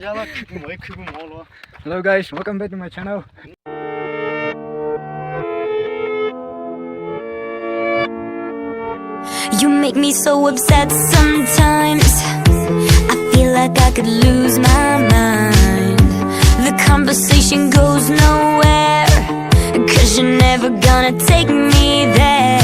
Hello guys, welcome back to my channel. You make me so upset sometimes. I feel like I could lose my mind. The conversation goes nowhere, 'cause you're never gonna take me there.